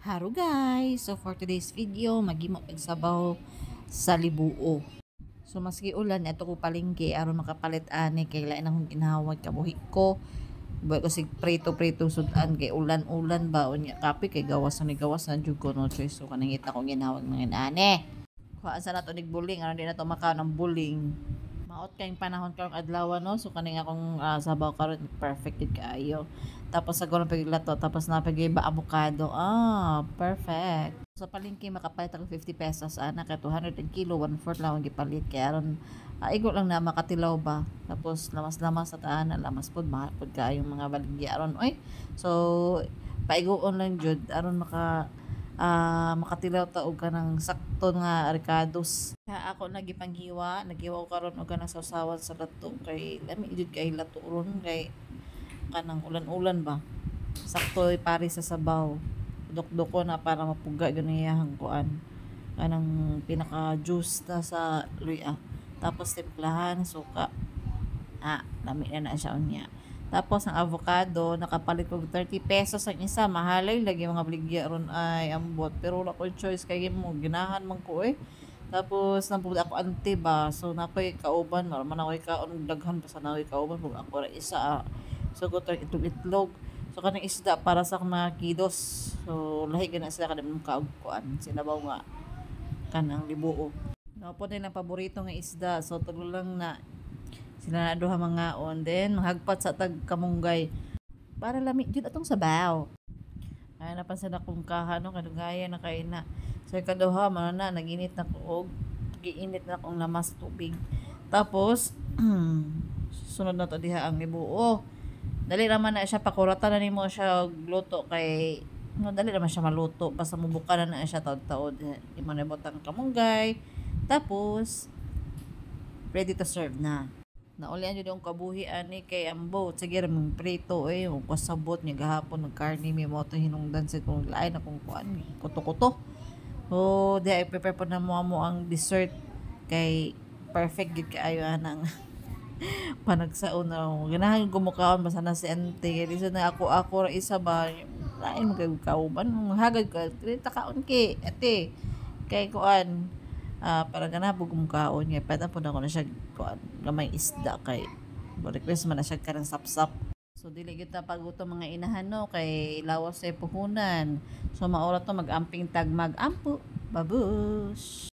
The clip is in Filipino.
Hello guys! So for today's video, magimo pagsabaw sa libuo. So maski ulan, ito ko palingki aron makapalit ani kay lain akong ginhawag kabuhi ko. Buhay ko sig prito sudan kay ulan-ulan ba unya kape kay gawas na jud ko no choice. So kanangita ko ginhawag mga ani. Kuhaan sa nato nigbuling aron di na to makaw ng buling. Maot kayong panahon karong adlaw no, so kaning akong sabaw karon perfect gid kaayo. Tapos sa gulong paglato, tapos na pagiba avocado. Perfect. Sa palengke makapalit ako 50 pesos ana kay 200 ang kilo, 1/4 lang ang gipalit kay aron igo lang na makatilaw ba. Tapos lamas-lamas sa taan, lamas pud mahal pud kaayo mga baligya aron oy. So paigoon lang jud aron makatilaw ta og kanang sakto nga ricados. Kaya ako nagipanghiwa ko karon og kanang sausawan sa lato kay lami jud kay lato ron kay kanang ulan-ulan ba. Sakto pare sa sabaw. Dukdok ko na para mapuga ganiyang kuan. Kanang pinaka juice ta sa luya. Tapos timplahan suka. Lami na siya unya. Tapos ang avocado, nakapalit ko 30 pesos ang isa. Mahalay lagi mga baligya ron ay ambot. Pero wala ko choice kay mo. Ginahan man ko eh. Tapos nampud ako ante ba. So napoy kauban. Marman ako kaon daghan pa sa napoy kauban. Pag ako ra isa. So ko itlog. So kanang isda para sa mga kidos. So lahi gina sila kada mga kaugkuan. Sinabaw nga kanang libuo. Napod nilang paborito nga isda. So tulo lang na sila na duha mga on then maghagpat sa tag kamunggay para lami jud atong sabaw. Ay napansin akong kahano kadugaya na kay na. So kaduha man na naginit na ko og giinit na akong lamas tubig. Tapos sunod na to diha ang libuo. Dali naman na siya pakuratan na nimo siya og luto kay no dali naman siya maluto basta mubuka na siya taod-taod. Imo na butang kamunggay. Tapos ready to serve na. Naulian yun yung kabuhi ani kay ambo. Sige ramang prito kung kasabot niya gahapon ng karni may mo ito hinungdan sa kung lain na kung kuan kuto-kuto. So di ay prepare po na mo ang dessert kay perfect gid kaayo anang panagsaon na ganahan gumukaon basta na si ante kay isa na ako ra isa ba lain magkauban hagad ka kaon ki ate kay kuan para ganabo gumkaon nga pwede po na ko na siya kuan gamay isda kay request man na siya karang sapsap. So dili gyud ta paguto mga inahan no kay lawas sa puhunan. So maorat to magamping tag magampo babush.